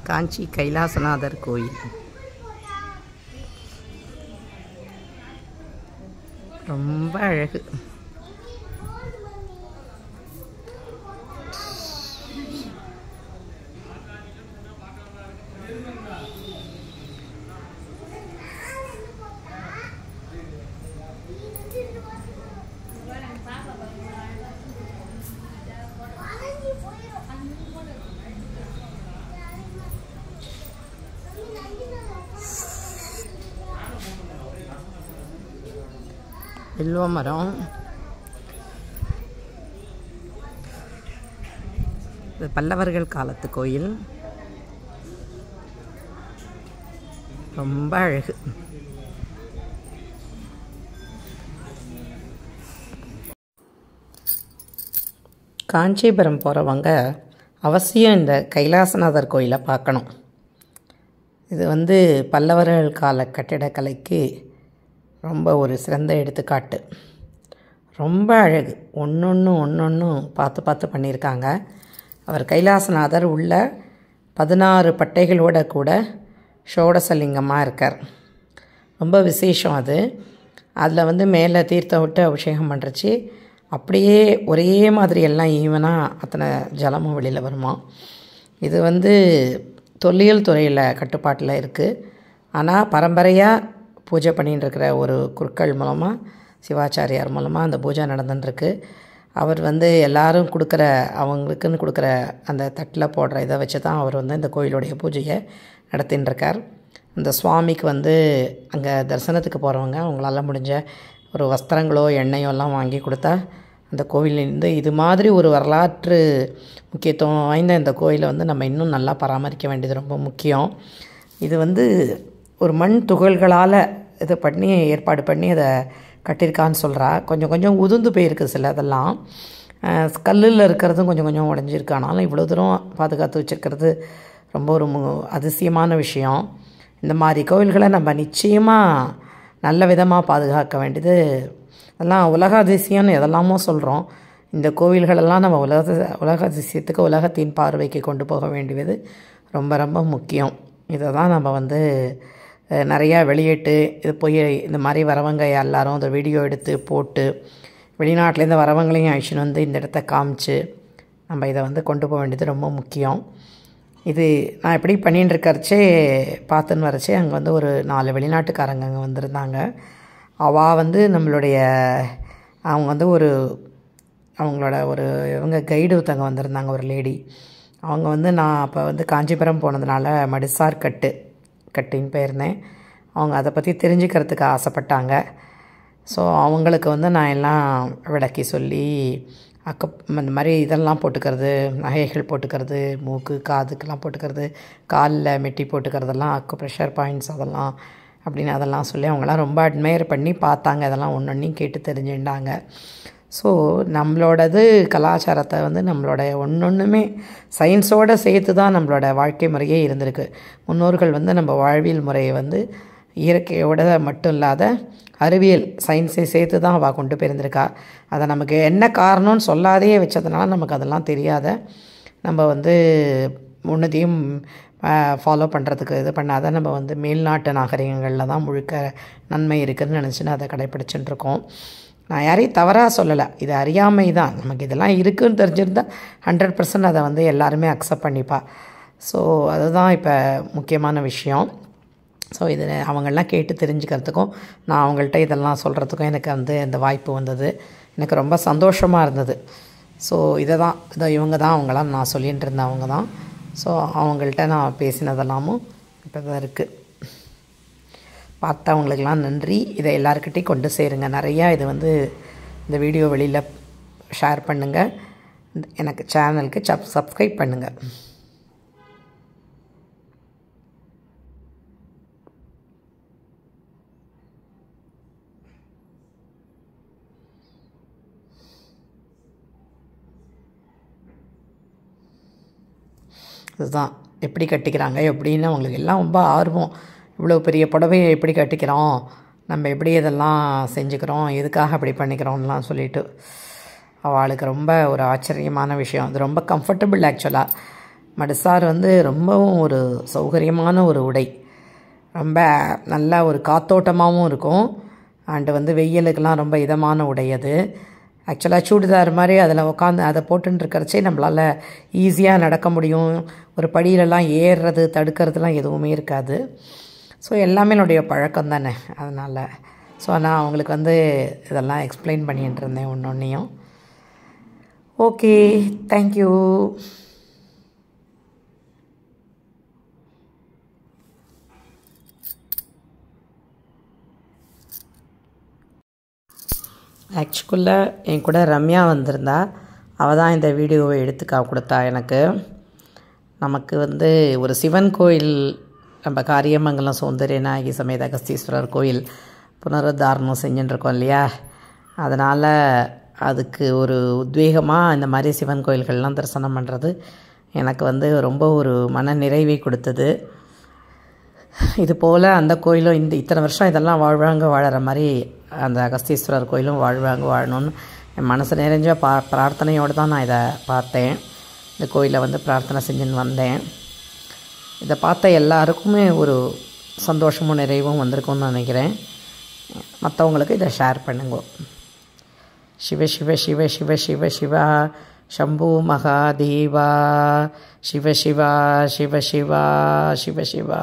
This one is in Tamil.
காஞ்சி கைலாசநாதர் கோயில் ரொம்ப அழகு. வில்வ மரம், இது பல்லவர்கள் காலத்து கோயில். ரொம்ப அழகு. காஞ்சிபுரம் போகிறவங்க அவசியம் இந்த கைலாசநாதர் கோயிலை பார்க்கணும். இது பல்லவர்கள் கால கட்டிடக்கலைக்கு ரொம்ப ஒரு சிறந்த எடுத்துக்காட்டு. ரொம்ப அழகு. ஒன்றொன்றும் பார்த்து பார்த்து பண்ணியிருக்காங்க. அவர் கைலாசநாதர் உள்ள 16 பட்டைகளோட கூட ஷோடசலிங்கமாக இருக்கார். ரொம்ப விசேஷம் அது. அதில் மேலே தீர்த்தம் விட்டு அபிஷேகம் பண்ணுறச்சு அப்படியே ஒரே மாதிரி எல்லாம் ஈவனாக அத்தனை ஜலமும் வெளியில் வருமா. இது தொல்லியல் துறையில் கட்டுப்பாட்டில் இருக்குது. ஆனால் பரம்பரையாக பூஜை பண்ணின்னு இருக்கிற ஒரு குருக்கள் மூலமாக, சிவாச்சாரியார் மூலமாக அந்த பூஜை நடந்துட்டுருக்கு. அவர் எல்லாரும் கொடுக்குற, அவங்களுக்குன்னு கொடுக்குற அந்த தட்டில் போடுற இதை வச்சு தான் அவர் இந்த கோயிலுடைய பூஜையை நடத்தின்னு இருக்கார். அந்த சுவாமிக்கு அங்கே தரிசனத்துக்கு போகிறவங்க அவங்களால முடிஞ்ச ஒரு வஸ்திரங்களோ எண்ணெயோ எல்லாம் வாங்கி கொடுத்தா அந்த கோவிலேருந்து இது மாதிரி ஒரு வரலாற்று முக்கியத்துவம் வாய்ந்த இந்த கோயிலை நம்ம இன்னும் நல்லா பராமரிக்க வேண்டியது ரொம்ப முக்கியம். இது ஒரு மண் துகள்களால் இது பண்ணி ஏற்பாடு பண்ணி அதை கட்டியிருக்கான்னு சொல்கிறா. கொஞ்சம் உதிர்ந்து போயிருக்கு சில இதெல்லாம். கல்லில் இருக்கிறதும் கொஞ்சம் உடஞ்சிருக்கு. ஆனாலும் இவ்வளோ தூரம் பாதுகாத்து வச்சுருக்கிறது ரொம்ப ஒரு அதிசயமான விஷயம். இந்த மாதிரி கோவில்களை நம்ம நிச்சயமாக நல்ல விதமாக பாதுகாக்க வேண்டியது. அதெல்லாம் உலக அதிசயம்னு எதெல்லாமோ சொல்கிறோம். இந்த கோவில்களெல்லாம் நம்ம உலக அதிசயத்துக்கு, உலகத்தின் பார்வைக்கு கொண்டு போக வேண்டியது ரொம்ப ரொம்ப முக்கியம். இதை தான் நம்ம நிறையா வெளியிட்டு இது போய் இந்த மாதிரி வரவங்க எல்லாரும் அந்த வீடியோ எடுத்து போட்டு வெளிநாட்டிலேருந்து வரவங்களையும் அழிச்சுன்னு இந்த இடத்த காமிச்சு நம்ம இதை கொண்டு போக வேண்டியது ரொம்ப முக்கியம். இது நான் எப்படி பண்ணின்னு இருக்கறச்சே பார்த்துன்னு வரச்சே அங்கே ஒரு 4 வெளிநாட்டுக்காரங்க அங்கே வந்திருந்தாங்க. அவள் நம்மளுடைய அவங்க அவங்களோட இவங்க கைடு ஒருத்தவங்க வந்திருந்தாங்க, ஒரு லேடி. அவங்க நான் அப்போ காஞ்சிபுரம் போனதுனால மடிசார் கட்டின்னு போயிருந்தேன். அவங்க அதை பற்றி தெரிஞ்சுக்கிறதுக்கு ஆசைப்பட்டாங்க. ஸோ அவங்களுக்கு நான் எல்லாம் விளக்கி சொல்லி இந்த மாதிரி இதெல்லாம் போட்டுக்கிறது, நகைகள் போட்டுக்கிறது, மூக்கு காதுக்கெல்லாம் போட்டுக்கிறது, காலில் மெட்டி போட்டுக்கிறதெல்லாம், ப்ரெஷர் பாயிண்ட்ஸ் அதெல்லாம் சொல்லி அவங்களாம் ரொம்ப அட்மையர் பண்ணி பார்த்தாங்க. இதெல்லாம் ஒன்றொன்றையும் கேட்டு தெரிஞ்சுட்டாங்க. ஸோ நம்மளோடது கலாச்சாரத்தை நம்மளோட ஒன்றொன்றுமே சயின்ஸோடு சேர்த்து தான் நம்மளோட வாழ்க்கை முறையே இருந்திருக்கு. முன்னோர்கள் நம்ம வாழ்வியல் முறையை இயற்கையோட மட்டும் இல்லாத அறிவியல் சயின்ஸை சேர்த்து தான் அவள் கொண்டு போயிருந்திருக்கா. அதை நமக்கு என்ன காரணம்னு சொல்லாதையே வச்சதுனால நமக்கு அதெல்லாம் தெரியாத நம்ம முன்னதையும் ஃபாலோ பண்ணுறதுக்கு இது பண்ணாத நம்ம மேல்நாட்டு நாகரிகங்களில் தான் முழுக்க நன்மை இருக்குதுன்னு நினச்சின்னு அதை கடைப்பிடிச்சுட்டு இருக்கோம். நான் யாரையும் தவறாக சொல்லலை, இது அறியாமை தான். நமக்கு இதெல்லாம் இருக்குதுன்னு தெரிஞ்சிருந்தால் 100% அதை எல்லாருமே அக்செப்ட் பண்ணிப்பா. ஸோ அதுதான் இப்போ முக்கியமான விஷயம். ஸோ இது அவங்களெலாம் கேட்டு தெரிஞ்சுக்கிறதுக்கும் நான் அவங்கள்ட்ட இதெல்லாம் சொல்கிறதுக்கும் எனக்கு இந்த வாய்ப்பு வந்தது. எனக்கு ரொம்ப சந்தோஷமாக இருந்தது. ஸோ இவங்க தான் அவங்களாம் நான் சொல்லிகிட்டு இருந்தேன். அவங்க தான். ஸோ அவங்கள்ட்ட நான் பேசினதெல்லாமும் இப்போ தான் இருக்குது. பார்த்தவங்களுக்கெல்லாம் நன்றி. இதை எல்லாருக்கிட்டையும் கொண்டு சேருங்க. நிறையா இது இந்த வீடியோ வெளியில் ஷேர் பண்ணுங்கள். எனக்கு சேனலுக்கு சப்ஸ்கிரைப் பண்ணுங்கள். இதுதான் எப்படி கட்டிக்கிறாங்க எப்படின்னு அவங்களுக்கு எல்லாம் ரொம்ப ஆர்வம். இவ்வளோ பெரிய புடவையை எப்படி கட்டிக்கிறோம், நம்ம எப்படி இதெல்லாம் செஞ்சுக்கிறோம், எதுக்காக அப்படி பண்ணிக்கிறோம்லாம் சொல்லிட்டு அவளுக்கு ரொம்ப ஒரு ஆச்சரியமான விஷயம். அது ரொம்ப கம்ஃபர்டபுள். ஆக்சுவலாக மடுசார் வந்து ரொம்பவும் ஒரு சௌகரியமான ஒரு உடை, ரொம்ப நல்லா ஒரு காத்தோட்டமாகவும் இருக்கும். அண்டு வந்து வெயிலுக்கெல்லாம் ரொம்ப இதமான உடை அது. ஆக்சுவலாக சூடிதார் மாதிரி அதில் உட்காந்து அதை போட்டுருக்கிறச்சே நம்மளால் ஈஸியாக நடக்க முடியும். ஒரு படியிலலாம் ஏறுறது தடுக்கிறதுலாம் எதுவுமே இருக்காது. ஸோ எல்லாமே என்னுடைய பழக்கம் தானே, அதனால் ஸோ நான் அவங்களுக்கு வந்து இதெல்லாம் எக்ஸ்பிளைன் பண்ணிகிட்டு இருந்தேன் ஒன்று ஒன்றையும். Okay, thank you. ஆக்சுவலாக என் கூட ரம்யா வந்திருந்தா, அவள் தான் இந்த வீடியோவை எடுத்து கொடுத்தா எனக்கு. நமக்கு வந்து ஒரு சிவன் கோயில், நம்ம காரியமங்கலம் சௌந்தரியநாயகி சமேத அகஸ்தீஸ்வரர் கோயில் புனருத்தாரணம் செஞ்சுட்டுருக்கோம் இல்லையா, அதனால் அதுக்கு ஒரு உத்வேகமாக இந்த மாதிரி சிவன் கோயில்கள்லாம் தரிசனம் பண்ணுறது எனக்கு வந்து ரொம்ப ஒரு மன நிறைவை கொடுத்தது. இது போல் அந்த கோயிலும் இத்தனை வருஷம் இதெல்லாம் வாழ்வாங்க வாழற மாதிரி அந்த அகஸ்தீஸ்வரர் கோயிலும் வாழ்வாங்க வாழணும்னு என் மனசு நிறைஞ்ச பிரார்த்தனையோடு தான் நான் இதை பார்த்தேன். இந்த கோயிலை வந்து பிரார்த்தனை செஞ்சுன்னு வந்தேன். இதை பார்த்த எல்லாருக்குமே ஒரு சந்தோஷமும் நிறைவும் வந்திருக்கும்னு நினைக்கிறேன். மற்றவங்களுக்கு இதை ஷேர் பண்ணுங்க. சிவ சிவ சிவ சிவ சிவ சிவா சம்பு மகாதேவா, சிவ சிவா சிவ சிவா சிவ சிவா.